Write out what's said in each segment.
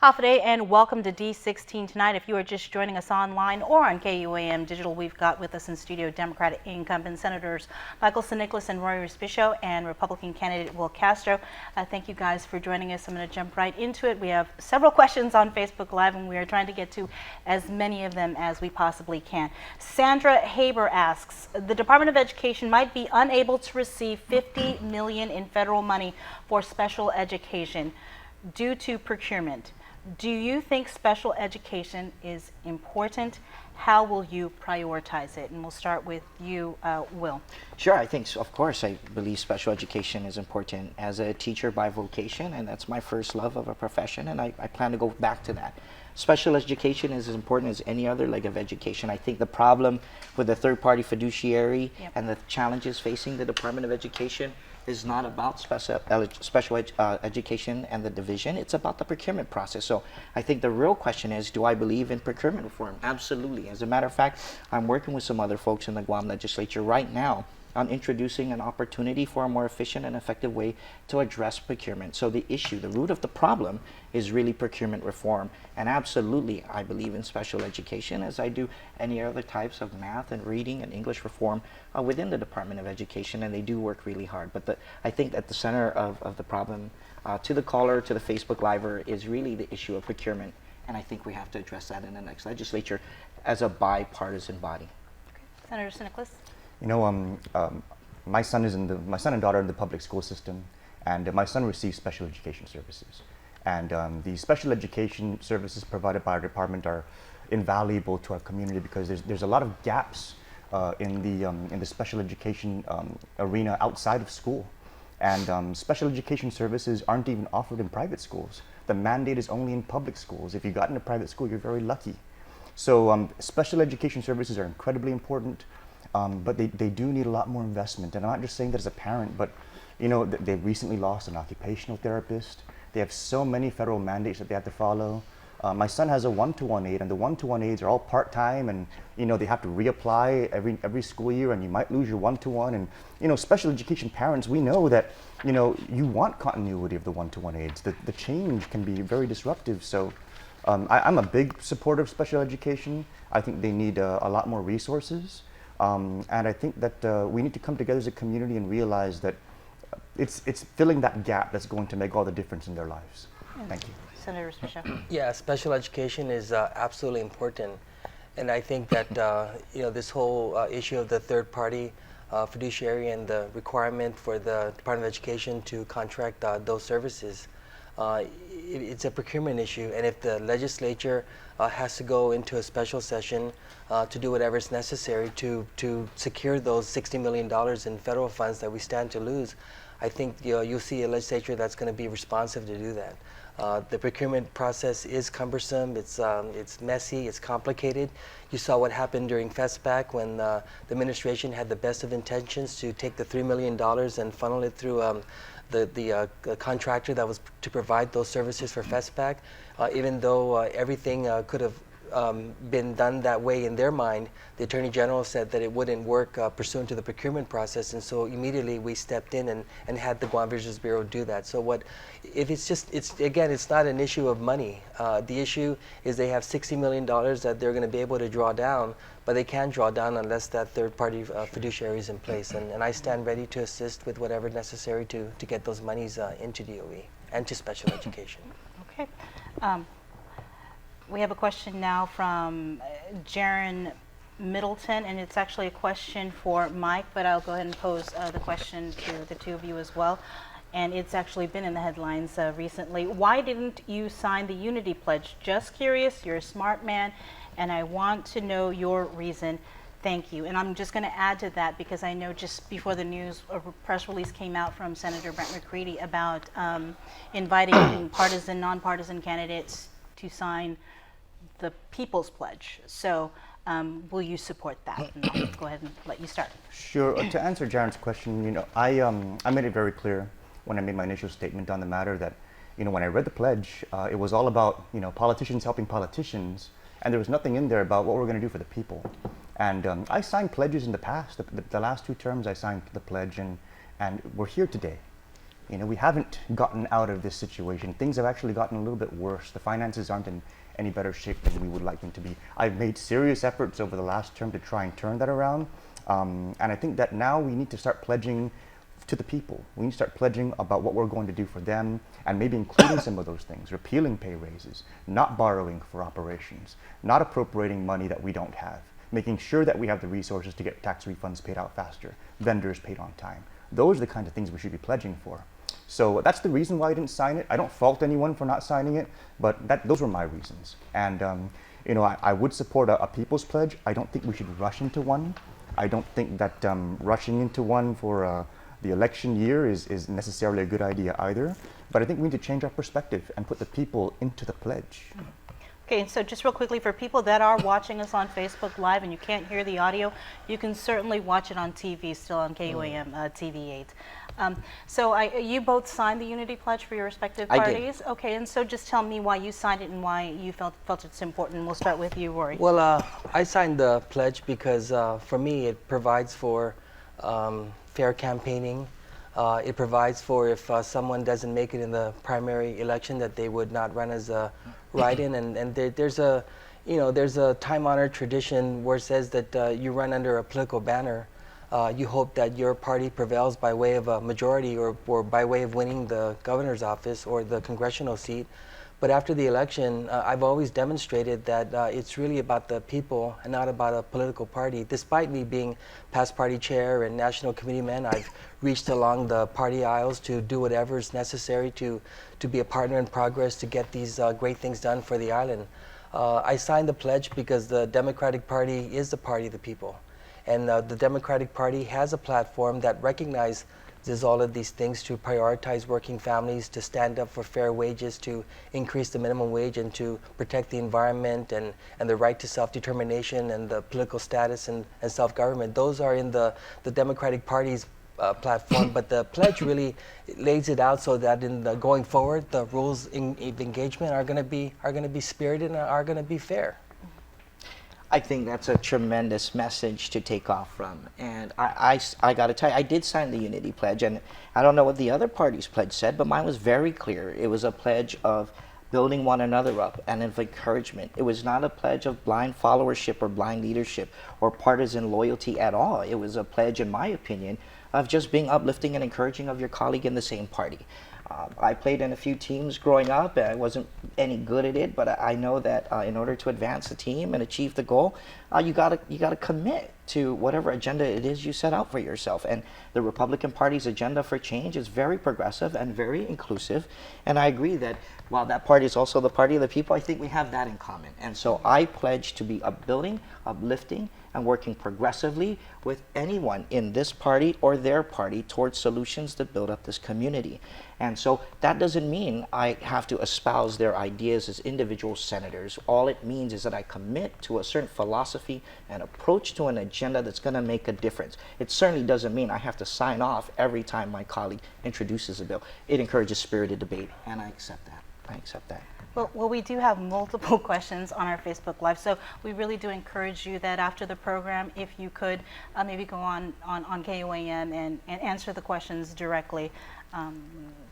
Hafide, and welcome to D16 Tonight. If you are just joining us online or on KUAM Digital, we've got with us in studio Democratic incumbent Senators Nicolas and Rory Respicio and Republican candidate Will Castro. Thank you guys for joining us. I'm going to jump right into it. We have several questions on Facebook Live, and we are trying to get to as many of them as we possibly can. Sandra Haber asks, the Department of Education might be unable to receive $50 million in federal money for special education due to procurement. Do you think special education is important? How will you prioritize it? And we'll start with you, Will. Sure, I think, so. Of course, I believe special education is important as a teacher by vocation, and that's my first love of a profession, and I plan to go back to that. Special education is as important as any other leg of education. I think the problem with the third-party fiduciary and the challenges facing the Department of Education is not about special education and the division. It's about the procurement process. So I think the real question is, do I believe in procurement reform? Absolutely. As a matter of fact, I'm working with some other folks in the Guam legislature right now on introducing an opportunity for a more efficient and effective way to address procurement. So the issue, the root of the problem is really procurement reform. And absolutely, I believe in special education as I do any other types of math and reading and English reform within the Department of Education, and they do work really hard. But I think at the center of the problem, to the caller, to the Facebook Liver, is really the issue of procurement. And I think we have to address that in the next legislature as a bipartisan body. Okay. Senator Nicolas. You know, my son and daughter are in the public school system, and my son receives special education services. And the special education services provided by our department are invaluable to our community because there's a lot of gaps in the special education arena outside of school. And special education services aren't even offered in private schools. The mandate is only in public schools. If you got into private school, you're very lucky. So special education services are incredibly important. But they do need a lot more investment. And I'm not just saying that as a parent, but you know, they recently lost an occupational therapist. They have so many federal mandates that they have to follow. My son has a one-to-one aide, and the one-to-one aides are all part-time, and you know, they have to reapply every school year, and you might lose your one-to-one. And you know, special education parents, we know that you know, you want continuity of the one-to-one aides. The change can be very disruptive. So I'm a big supporter of special education. I think they need a lot more resources. And I think that we need to come together as a community and realize that it's filling that gap that's going to make all the difference in their lives. Thank you. Senator Respicio. Yeah, special education is absolutely important. And I think that you know, this whole issue of the third party fiduciary and the requirement for the Department of Education to contract those services, it's a procurement issue. And if the legislature has to go into a special session to do whatever is necessary to secure those $60 million in federal funds that we stand to lose, I think you'll see a legislature that's going to be responsive to do that. The procurement process is cumbersome, it's messy, it's complicated. You saw what happened during FESPAC when the administration had the best of intentions to take the $3 million and funnel it through the contractor that was to provide those services for FESPAC. Even though everything could have been done that way in their mind, the Attorney General said that it wouldn't work pursuant to the procurement process, and so immediately we stepped in and had the Guam Visitors Bureau do that. So again, it's not an issue of money. The issue is they have $60 million that they're going to be able to draw down, but they can't draw down unless that third-party fiduciary is in place. And I stand ready to assist with whatever necessary to get those monies into DOE and to special education. Okay. We have a question now from Jaron Middleton, and it's actually a question for Mike, but I'll go ahead and pose the question to the two of you as well. And it's actually been in the headlines recently. Why didn't you sign the Unity Pledge? Just curious, you're a smart man, and I want to know your reason. Thank you. And I'm just going to add to that because I know just before the news, a press release came out from Senator Brent McCready about inviting partisan, nonpartisan candidates to sign the People's Pledge. So will you support that? And I'll go ahead and let you start. Sure. To answer Jaron's question, you know, I made it very clear when I made my initial statement on the matter that, you know, when I read the pledge, it was all about, you know, politicians helping politicians, and there was nothing in there about what we're going to do for the people. And I signed pledges in the past. The last 2 terms I signed the pledge, and we're here today. You know, we haven't gotten out of this situation. Things have actually gotten a little bit worse. The finances aren't in any better shape than we would like them to be. I've made serious efforts over the last term to try and turn that around. And I think that now we need to start pledging to the people. We need to start pledging about what we're going to do for them, and maybe including some of those things, repealing pay raises, not borrowing for operations, not appropriating money that we don't have, making sure that we have the resources to get tax refunds paid out faster, vendors paid on time. Those are the kinds of things we should be pledging for. So that's the reason why I didn't sign it. I don't fault anyone for not signing it, but those were my reasons. And you know, I would support a people's pledge. I don't think we should rush into one. I don't think that rushing into one for the election year is necessarily a good idea either. But I think we need to change our perspective and put the people into the pledge. Okay, so just real quickly, for people that are watching us on Facebook Live and you can't hear the audio, you can certainly watch it on TV, still on KUAM TV 8. So you both signed the Unity Pledge for your respective I did. parties? Okay, and so just tell me why you signed it and why you felt it's important. We'll start with you, Rory. Well, I signed the pledge because for me it provides for fair campaigning. It provides for if someone doesn't make it in the primary election that they would not run as a write-in, and there's a time-honored tradition where it says that you run under a political banner. You hope that your party prevails by way of a majority or by way of winning the governor's office or the congressional seat. But after the election, I've always demonstrated that it's really about the people and not about a political party. Despite me being past party chair and national committeeman, I've reached along the party aisles to do whatever is necessary to be a partner in progress to get these great things done for the island. I signed the pledge because the Democratic Party is the party of the people. And the Democratic Party has a platform that recognizes all of these things, to prioritize working families, to stand up for fair wages, to increase the minimum wage, and to protect the environment and the right to self-determination and the political status and self-government. Those are in the Democratic Party's platform, but the pledge really lays it out so that in the going forward, the rules of engagement are going to be spirited and are going to be fair. I think that's a tremendous message to take off from. And I got to tell you, I did sign the Unity Pledge, and I don't know what the other party's pledge said, but mine was very clear. It was a pledge of building one another up and of encouragement. It was not a pledge of blind followership or blind leadership or partisan loyalty at all. It was a pledge, in my opinion, of just being uplifting and encouraging of your colleague in the same party. I played in a few teams growing up, and I wasn't any good at it, but I know that in order to advance the team and achieve the goal, you gotta commit to whatever agenda it is you set out for yourself. And the Republican Party's agenda for change is very progressive and very inclusive. And I agree that while that party is also the party of the people, I think we have that in common. And so I pledge to be upbuilding, uplifting, and working progressively with anyone in this party or their party towards solutions that build up this community. And so that doesn't mean I have to espouse their ideas as individual senators. All it means is that I commit to a certain philosophy and approach to an agenda that's going to make a difference. It certainly doesn't mean I have to sign off every time my colleague introduces a bill. It encourages spirited debate, and I accept that. I accept that. Well, we do have multiple questions on our Facebook Live, so we really do encourage you that after the program, if you could maybe go on KUAM and answer the questions directly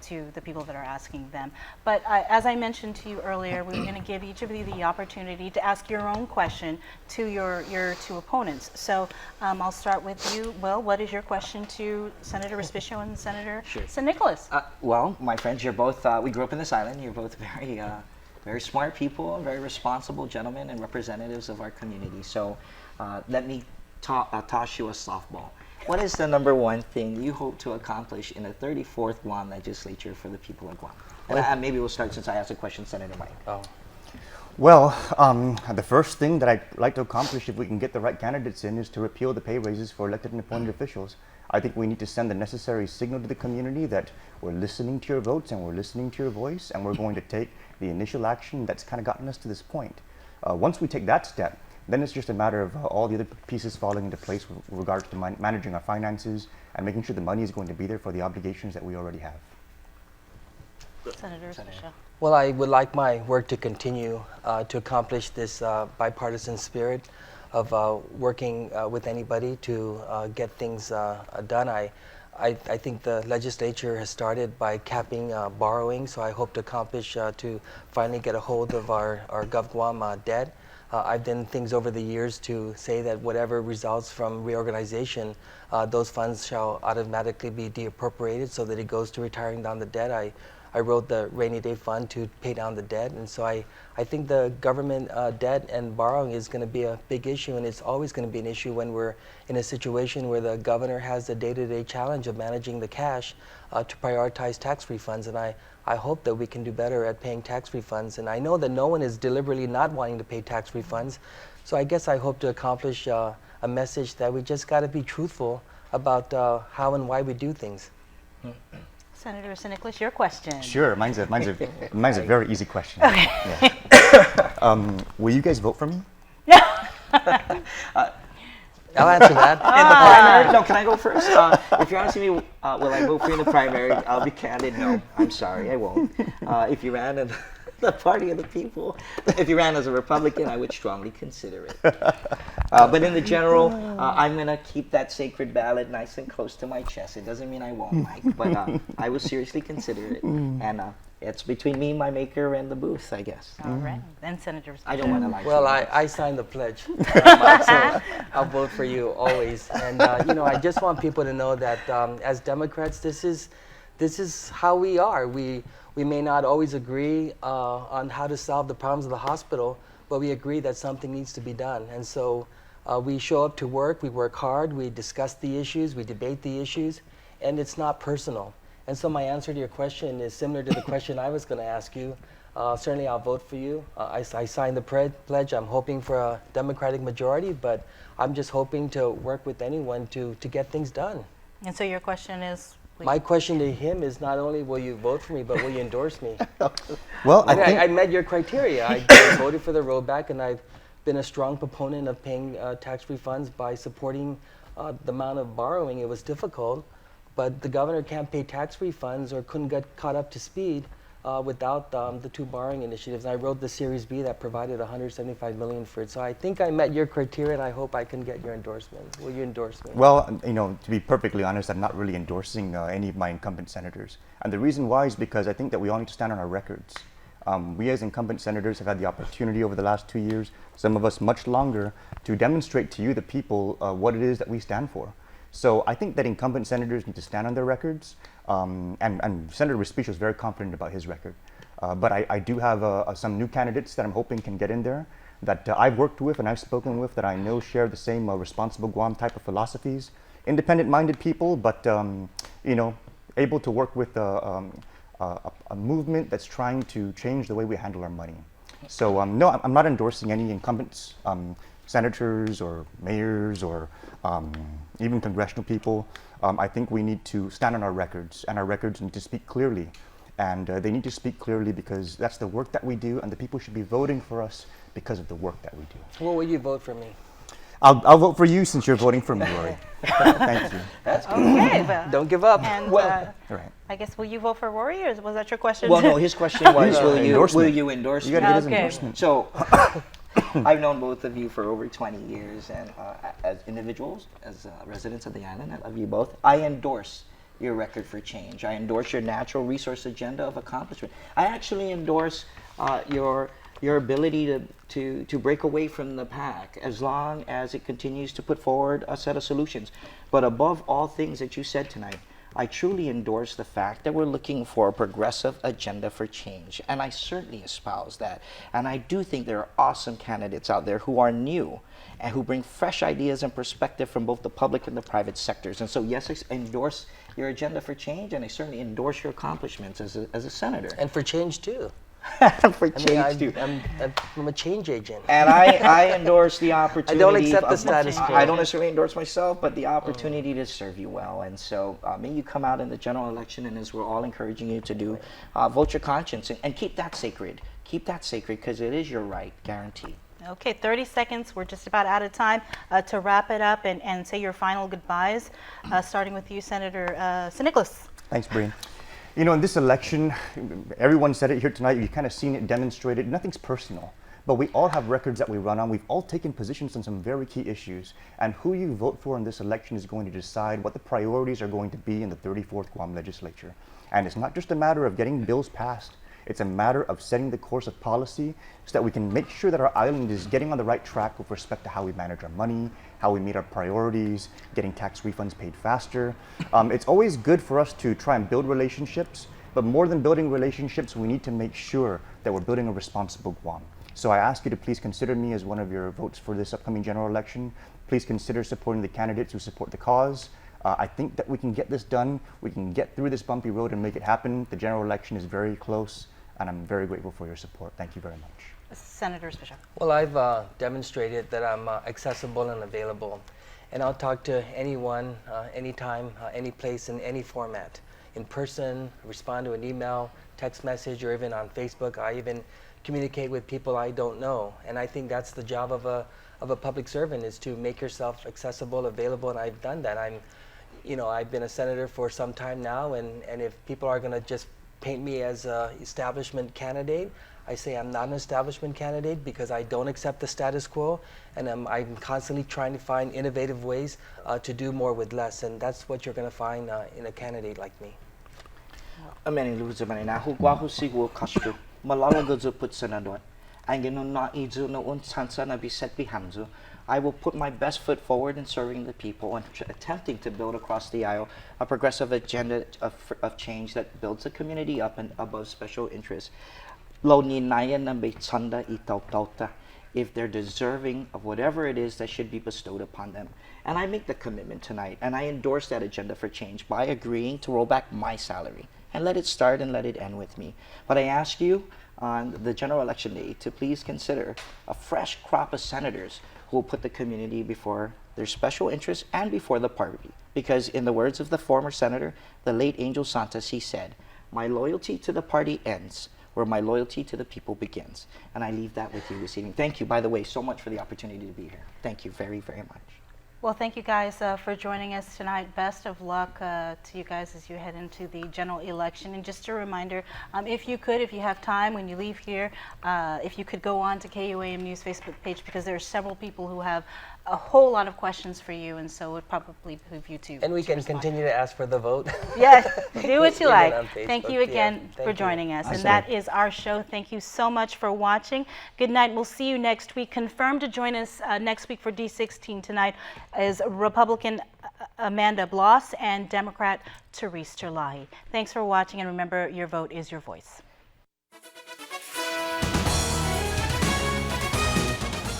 to the people that are asking them. But as I mentioned to you earlier, we were going to give each of you the opportunity to ask your own question to your two opponents. So I'll start with you. Well, what is your question to Senator Respicio and Senator St. Nicolas? Well, my friends, you're both, we grew up in this island. You're both very smart people, very responsible gentlemen and representatives of our community. So let me toss you a softball. What is the number one thing you hope to accomplish in the 34th Guam legislature for the people of Guam? And maybe we'll start since I asked a question, Senator Mike. Oh. Well, the first thing that I'd like to accomplish if we can get the right candidates in is to repeal the pay raises for elected and appointed officials. I think we need to send the necessary signal to the community that we're listening to your votes and we're listening to your voice, and we're going to take the initial action that's kind of gotten us to this point. Once we take that step, then it's just a matter of all the other pieces falling into place with regards to managing our finances and making sure the money is going to be there for the obligations that we already have. Senator Respicio. Well, I would like my work to continue to accomplish this bipartisan spirit of working with anybody to get things done. I think the legislature has started by capping borrowing, so I hope to accomplish to finally get a hold of our GovGuam debt. I've done things over the years to say that whatever results from reorganization, those funds shall automatically be deappropriated so that it goes to retiring down the debt. I wrote the rainy day fund to pay down the debt, and so I think the government debt and borrowing is going to be a big issue, and it's always going to be an issue when we're in a situation where the governor has the day-to-day challenge of managing the cash to prioritize tax refunds, and I hope that we can do better at paying tax refunds, and I know that no one is deliberately not wanting to pay tax refunds, so I guess I hope to accomplish a message that we just got to be truthful about how and why we do things. Senator Nicolas, your question. Sure, mine's a very easy question. Okay. Yeah. Will you guys vote for me? I'll answer that. In the primary? No, can I go first? If you're asking me, will I vote for you in the primary? I'll be candid. No, I'm sorry, I won't. If you ran in the party of the people, if you ran as a Republican, I would strongly consider it. But in the general, I'm going to keep that sacred ballot nice and close to my chest. It doesn't mean I won't, Mike, but I will seriously consider it. And it's between me, my maker, and the booth, I guess. All right. And Senator I don't want to lie to Well, you. I signed the pledge, Mike, so I'll vote for you always. And I just want people to know that as Democrats, this is how we are. We may not always agree on how to solve the problems of the hospital, but we agree that something needs to be done. And so we show up to work, we work hard, we discuss the issues, we debate the issues, and it's not personal. And so my answer to your question is similar to the question I was going to ask you. Certainly I'll vote for you. I signed the pledge. I'm hoping for a Democratic majority, but I'm just hoping to work with anyone to get things done. And so your question is? My question to him is not only will you vote for me, but will you endorse me? Well, I met your criteria. I voted for the rollback, and I've been a strong proponent of paying tax refunds by supporting the amount of borrowing. It was difficult, but the governor can't pay tax refunds or couldn't get caught up to speed without the two borrowing initiatives. And I wrote the Series B that provided $175 million for it. So I think I met your criteria, and I hope I can get your endorsement. Will you endorse me? Well, to be perfectly honest, I'm not really endorsing any of my incumbent senators. And the reason why is because I think that we all need to stand on our records. We as incumbent senators have had the opportunity over the last 2 years, some of us much longer, to demonstrate to you, the people, what it is that we stand for. So I think that incumbent senators need to stand on their records, and Senator Respicio is very confident about his record. But I do have some new candidates that I'm hoping can get in there, that I've worked with and I've spoken with, that I know share the same responsible Guam type of philosophies. Independent-minded people, but able to work with a movement that's trying to change the way we handle our money. So no, I'm not endorsing any incumbents, senators or mayors or even congressional people. I think we need to stand on our records, and our records need to speak clearly. And they need to speak clearly because that's the work that we do, and the people should be voting for us because of the work that we do. Well, will you vote for me? I'll vote for you since you're voting for me, Rory. Thank you. That's good. Okay, but, Don't give up. and All right. I guess will you vote for Rory, or was that your question? Well, no, his question was, will Endorsement. you endorse You me? got to get his Okay. endorsement. So, I've known both of you for over 20 years, and as individuals, as residents of the island, I love you both. I endorse your record for change. I endorse your natural resource agenda of accomplishment. I actually endorse your ability to break away from the pack as long as it continues to put forward a set of solutions. But above all things that you said tonight, I truly endorse the fact that we're looking for a progressive agenda for change, and I certainly espouse that. And I do think there are awesome candidates out there who are new and who bring fresh ideas and perspective from both the public and the private sectors. And so yes, I endorse your agenda for change, and I certainly endorse your accomplishments as a senator. And for change, too. For change too. I'm a change agent. And I endorse the opportunity. accept the status quo. I don't necessarily endorse myself, but the opportunity to serve you well. And so may you come out in the general election, and as we're all encouraging you to do, vote your conscience and keep that sacred. Keep that sacred because it is your right, guaranteed. Okay, 30 seconds. We're just about out of time to wrap it up and say your final goodbyes, starting with you, Senator Nicolas. Thanks, Breen. In this election, everyone said it here tonight, you've kind of seen it demonstrated. Nothing's personal, But we all have records that we run on. We've all taken positions on some very key issues. And who you vote for in this election is going to decide what the priorities are going to be in the 34th Guam legislature. And it's not just a matter of getting bills passed. It's a matter of setting the course of policy so that we can make sure that our island is getting on the right track with respect to how we manage our money, how we meet our priorities, getting tax refunds paid faster. It's always good for us to try and build relationships, but more than building relationships, we need to make sure that we're building a responsible Guam. So I ask you to please consider me as one of your votes for this upcoming general election. Please consider supporting the candidates who support the cause. I think that we can get this done. We can get through this bumpy road and make it happen. The general election is very close, and I'm very grateful for your support. Thank you very much. Senator Respicio. Well, I've demonstrated that I'm accessible and available, and I'll talk to anyone, anytime, any place, in any format. In person, respond to an email, text message, or even on Facebook. I even communicate with people I don't know, and I think that's the job of a public servant, is to make yourself accessible, available, and I've done that. I've been a senator for some time now, and if people are going to just paint me as an establishment candidate, I say I'm not an establishment candidate because I don't accept the status quo, and I'm constantly trying to find innovative ways to do more with less, and that's what you're going to find in a candidate like me. Ameni luzamani na hugwa husigu Castro malala gozu put senador. Angino na izu no un sansa na biset bihamzu. I will put my best foot forward in serving the people and attempting to build across the aisle a progressive agenda of change that builds a community up and above special interests. Lo ni naya na chanda itautauta, if they're deserving of whatever it is that should be bestowed upon them. And I make the commitment tonight, and I endorse that agenda for change by agreeing to roll back my salary and let it start and let it end with me. But I ask you on the general election day to please consider a fresh crop of senators who will put the community before their special interests and before the party. Because in the words of the former senator, the late Angel Santos, he said, "My loyalty to the party ends where my loyalty to the people begins." And I leave that with you this evening. Thank you, by the way, so much for the opportunity to be here. Thank you very, very much. Well, thank you guys for joining us tonight. Best of luck to you guys as you head into the general election. And just a reminder, if you have time when you leave here, if you could go on to KUAM News Facebook page, because there are several people who have a whole lot of questions for you, and so it would probably behoove you to. And we can respond. continue to ask for the vote. Yes, do what you Even like. on Facebook. Thank you again Thank for you. joining us. Awesome. And that is our show. Thank you so much for watching. Good night. We'll see you next week. Confirmed to join us next week for D16 Tonight is Republican Amanda Bloss and Democrat Therese Terlahi. Thanks for watching, and remember, your vote is your voice.